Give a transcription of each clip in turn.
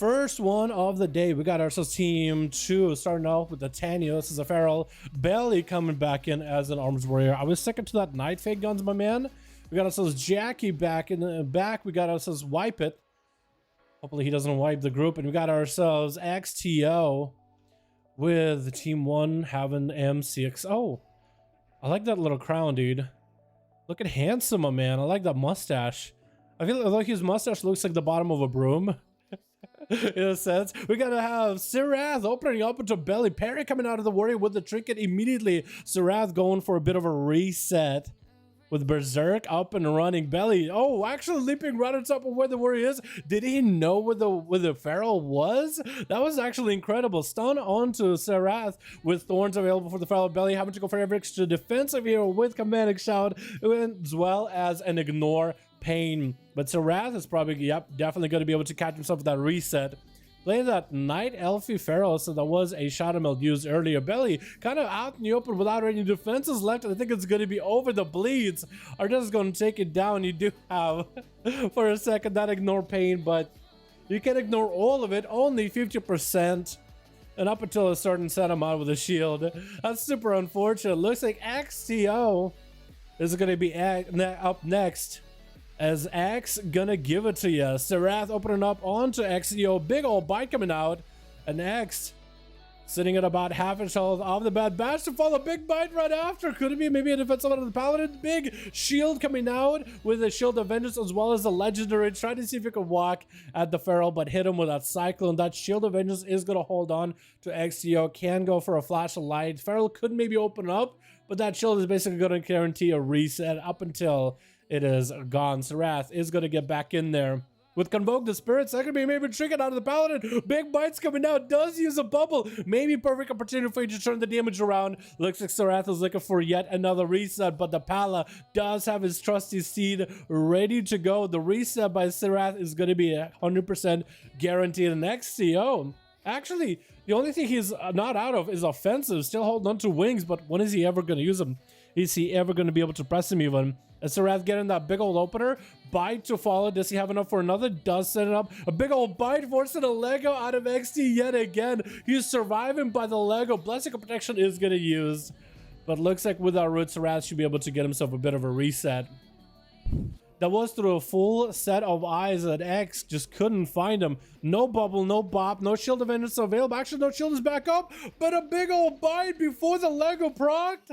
First one of the day, we got ourselves team 2 starting off with the Tanya. This is a Feral Belly coming back in as an Arms Warrior. I was sticking to that Night Fade guns, my man. We got ourselves Jackie back in the back. We got ourselves Wipe It. Hopefully he doesn't wipe the group. And we got ourselves XTO with team 1 having M6. Oh, I like that little crown, dude. Looking handsome, my man. I like that mustache. I feel like his mustache looks like the bottom of a broom. In a sense, we gotta have Sirath opening up into Belly. Parry coming out of the Warrior with the trinket immediately. Sirath going for a bit of a reset with Berserk up and running. Belly, oh, actually leaping right on top of where the Warrior is. Did he know where the Feral was? That was actually incredible. Stun onto Sirath with Thorns available for the Feral. Belly having to go for every extra defensive hero with Commanding Shout, as well as an Ignore Pain. But Sirath is probably, definitely going to be able to catch himself with that reset. Playing that Night Elfie Feral, so that was a Shadow Meld used earlier. Belly kind of out in the open without any defenses left. I think it's going to be over. The bleeds are just going to take it down. You do have, for a second, that Ignore Pain, but you can ignore all of it, only 50%. And up until a certain set amount with a shield. That's super unfortunate. Looks like XTO is going to be up next, as X gonna give it to you. Sirath opening up onto XTO. Big old bite coming out. And X sitting at about half his health off the bad batch to follow. Big bite right after. Could it be maybe a defensive out of the Paladin? Big shield coming out with a Shield of Vengeance, as well as the Legendary. Trying to see if he can walk at the Feral, but hit him with that Cyclone. That Shield of Vengeance is gonna hold on to XTO. Can go for a flash of light. Feral could maybe open up, but that shield is basically gonna guarantee a reset up until it is gone. Sirath is going to get back in there. With Convoke the Spirits, that could be maybe triggered out of the Paladin. Big bites coming out. Does use a bubble. Maybe perfect opportunity for you to turn the damage around. Looks like Sirath is looking for yet another reset, but the Pala does have his trusty seed ready to go. The reset by Sirath is going to be 100% guaranteed. And XTO, actually, the only thing he's not out of is offensive. Still holding on to wings, but when is he ever going to use them? Is he ever going to be able to press him even? And Sirath getting that big old opener. Bite to follow. Does he have enough for another? Does set it up. A big old bite forcing a Lego out of XT yet again. He's surviving by the Lego. Blessing of Protection is going to use. But looks like with our root, Sirath should be able to get himself a bit of a reset. That was through a full set of eyes that X just couldn't find him. No bubble, no bop, no Shield of Vengeance available. Actually, no shield is back up. But a big old bite before the Lego procced.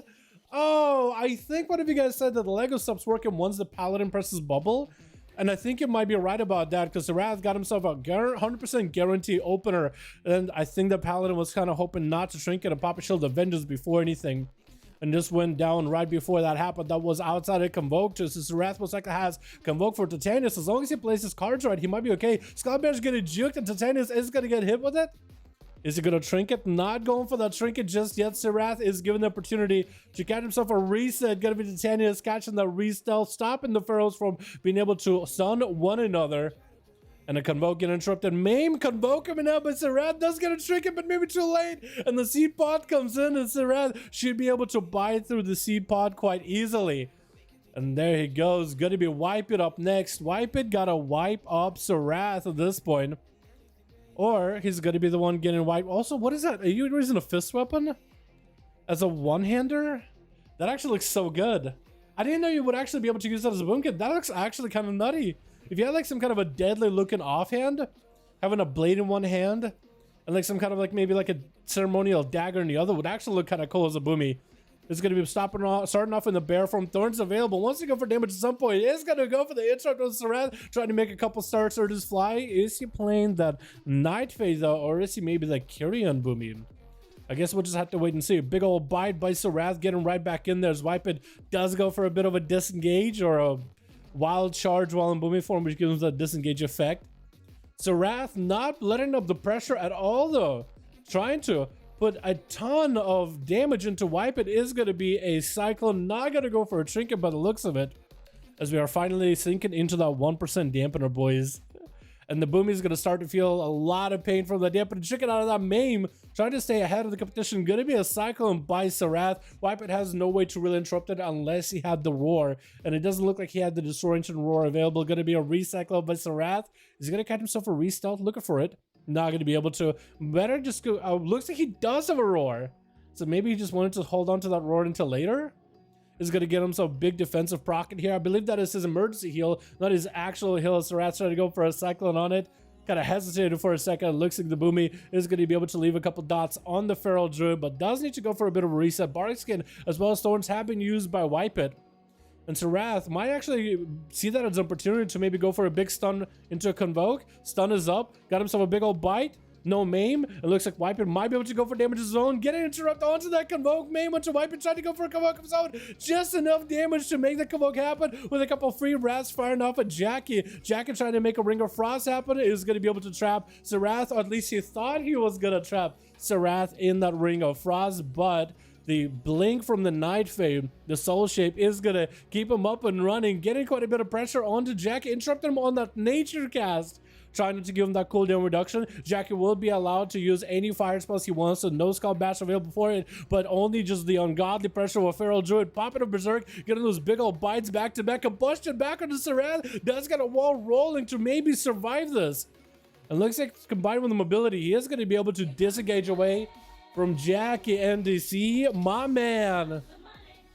Oh, I think one of you guys said that the Lego stops working once the Paladin presses bubble. And I think you might be right about that, because Sirath got himself a 100% guarantee opener. And I think the Paladin was kind of hoping not to shrink it and pop a Shield of Vengeance before anything. And just went down right before that happened. That was outside of Convoke too. So Sirath most likely has Convoke for Titanius. As long as he plays his cards right, he might be okay. Skullbear's getting juked and Titanius is going to get hit with it. Is he going to trinket? Not going for that trinket just yet. Sirath is given the opportunity to catch himself a reset. Going to be Titanius catching the re-stealth, stopping the Pharaohs from being able to stun one another. And a Convoke getting interrupted. Maim Convoke coming out, but Sirath does get a trinket, but maybe too late. And the seed pod comes in, and Sirath should be able to bite through the seed pod quite easily. And there he goes. Going to be Wipe It up next. Wipe It got to wipe up Sirath at this point. Or he's going to be the one getting wiped. Also, what is that? Are you using a fist weapon as a one-hander? That actually looks so good. I didn't know you would actually be able to use that as a boom kit. That looks actually kind of nutty. If you had like some kind of a deadly looking offhand, having a blade in one hand, and like some kind of like maybe like a ceremonial dagger in the other would actually look kind of cool as a boomy. It's going to be starting off in the bear form. Thorns available. Wants to go for damage at some point. Is going to go for the interrupt with Sirath. Trying to make a couple starts or just fly. Is he playing that Night Phase though? Or is he maybe the Kyrian Boomy? I guess we'll just have to wait and see. A big old bite by Sirath. Getting right back in there. As Wipe It does go for a bit of a disengage or a wild charge while in Boomy form, which gives him that disengage effect. Sirath not letting up the pressure at all though. Trying to put a ton of damage into Wipe It. Is going to be a Cyclone. Not going to go for a trinket by the looks of it, as we are finally sinking into that 1% dampener, boys. And the Boomy is going to start to feel a lot of pain from the dampener. Chicken out of that Maim, trying to stay ahead of the competition. Going to be a Cyclone by Sirath. Wipe It has no way to really interrupt it unless he had the Roar. And it doesn't look like he had the Destroy Ancient Roar available. Going to be a Recyclo by Sirath. Is he going to catch himself a Re-Stealth? Looking for it. Not going to be able to. Better just go. Looks like he does have a roar. So maybe he just wanted to hold on to that roar until later. Is going to get himself a big defensive proc here. I believe that is his emergency heal, not his actual heal. So Rat's trying to go for a cyclone on it. Kind of hesitated for a second. Looks like the Boomy is going to be able to leave a couple dots on the Feral Druid, but does need to go for a bit of a reset. Bardic Skin as well as Thorns have been used by Wipe It. And Sarath might actually see that as an opportunity to maybe go for a big stun into a Convoke. Stun is up. Got himself a big old bite. No maim. It looks like Wipe It might be able to go for damage of his own. Get an interrupt onto that Convoke. Maim onto Wipe It. Trying to go for a Convoke of his own. Just enough damage to make the Convoke happen with a couple free rats firing off at Jackie. Jackie trying to make a Ring of Frost happen. Is going to be able to trap Sarath, or at least he thought he was going to trap Sarath in that Ring of Frost, but the blink from the Night Fade, the Soul Shape, is going to keep him up and running, getting quite a bit of pressure onto Jackie, interrupting him on that Nature cast, trying to give him that cooldown reduction. Jackie will be allowed to use any fire spells he wants, so no Skull Bash available for it, but only just the ungodly pressure of a Feral Druid, popping a Berserk, getting those big old bites back-to-back, combustion back onto Sarath. Does get a wall rolling to maybe survive this. And looks like combined with the mobility, he is going to be able to disengage away from Jackie NDC, my man.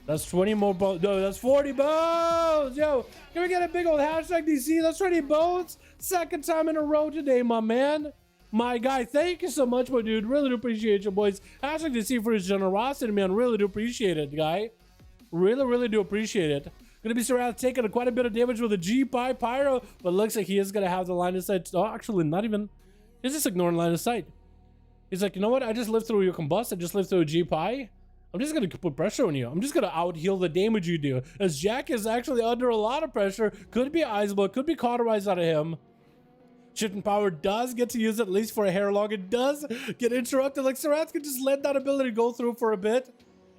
That's 20 more bones. No, that's 40 bones. Yo, can we get a big old hashtag DC? That's 20 bones. Second time in a row today, my man. My guy, thank you so much, my dude. Really do appreciate you, boys. Hashtag DC for his generosity, man. Really do appreciate it, guy. Really do appreciate it. Gonna be Sarath taking quite a bit of damage with a G-Pi Pyro, but looks like he is gonna have the line of sight. Oh, actually, not even. He's just ignoring line of sight. He's like, you know what? I just lived through your combust. I just lived through a G-Pi. I'm just going to put pressure on you. I'm just going to out-heal the damage you do. As Jack is actually under a lot of pressure. Could be Ice Block. Could be Cauterized out of him. Shifting Power does get to use it, at least for a hair long. It does get interrupted. Like, Sarath can just let that ability go through for a bit.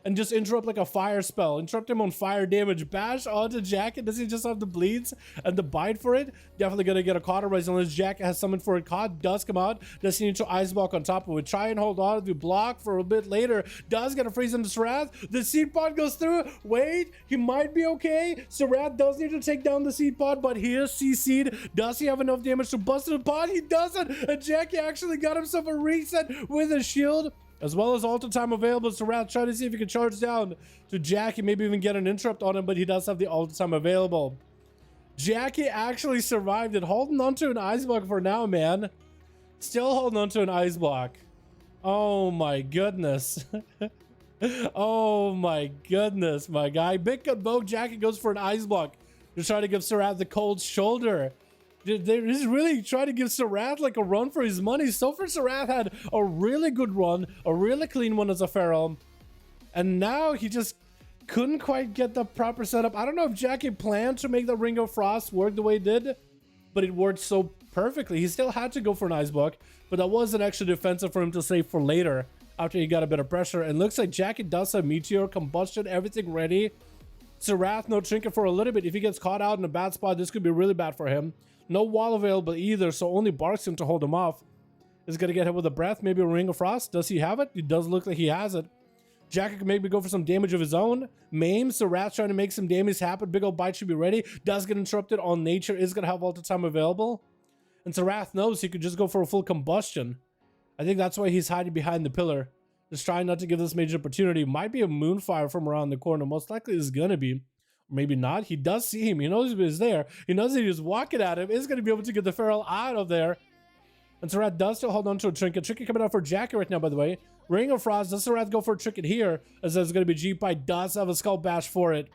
And just interrupt like a fire spell. Interrupt him on fire damage. Bash onto Jack. Does he just have the bleeds and the bite for it? Definitely gonna get a Cauterize unless Jack has summoned for it. Caught does come out. Does he need to Ice Block on top of it? Try and hold on to block for a bit later. Does get a freeze into Sarath. The Seed Pod goes through. Wait, he might be okay. Sarath does need to take down the Seed Pod, but he is CC'd. Does he have enough damage to bust the pod? He doesn't. And Jackie actually got himself a reset with a shield, as well as Alter Time available. Sarath trying to see if he can charge down to Jackie, maybe even get an interrupt on him, but he does have the Alter Time available. Jackie actually survived it, holding onto an Ice Block for now, man. Still holding onto an Ice Block. Oh my goodness. Oh my goodness, my guy. Big Convoke, Jackie goes for an Ice Block to try to give Sarath the cold shoulder. They're just really trying to give Sarath like a run for his money. So far, Sarath had a really good run, a really clean one as a Feral. And now he just couldn't quite get the proper setup. I don't know if Jackie planned to make the Ring of Frost work the way it did, but it worked so perfectly. He still had to go for an Ice Block, but that was an extra defensive for him to save for later after he got a bit of pressure. And looks like Jackie does have Meteor, Combustion, everything ready. Sarath, no Trinket for a little bit. If he gets caught out in a bad spot, this could be really bad for him. No wall available either, so only Barks him to hold him off. Is going to get hit with a breath, maybe a Ring of Frost. Does he have it? It does look like he has it. Jackie can maybe go for some damage of his own. Maim, Sarath trying to make some damage happen. Big old bite should be ready. Does get interrupted on Nature. Is going to have all the time available. And Sarath knows he could just go for a full combustion. I think that's why he's hiding behind the pillar. Just trying not to give this major opportunity. Might be a Moonfire from around the corner. Most likely is going to be. Maybe not. He does see him. He knows he's there. He knows that he's walking at him. Is going to be able to get the Feral out of there. And Sarath does still hold on to a Trinket. Trinket coming out for Jackie right now, by the way. Ring of Frost. Does Sarath go for a Trinket here? As there's going to be G-Pi. Does have a Skull Bash for it.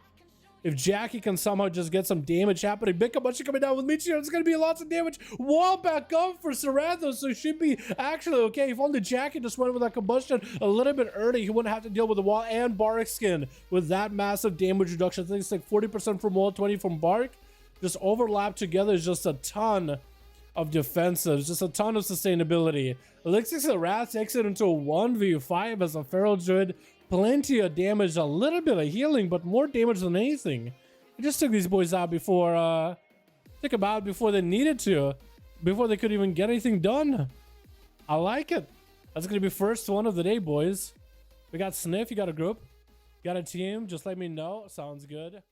If Jackie can somehow just get some damage happening. Big Combustion coming down with Meteor. It's going to be lots of damage. Wall back up for Sarath, though, so it should be actually okay. If only Jackie just went with that Combustion a little bit early, he wouldn't have to deal with the wall and Bark Skin with that massive damage reduction. I think it's like 40% from wall, 20 from Bark. Just overlap together is just a ton of defensives, just a ton of sustainability. Elixir Sarath takes it into a 1v5 as a Feral Druid. Plenty of damage, a little bit of healing, but more damage than anything. He just took these boys out before, before they needed to, before they could even get anything done. I like it. That's gonna be first one of the day, boys. We got Sniff, you got a group, got a team. Just let me know. Sounds good.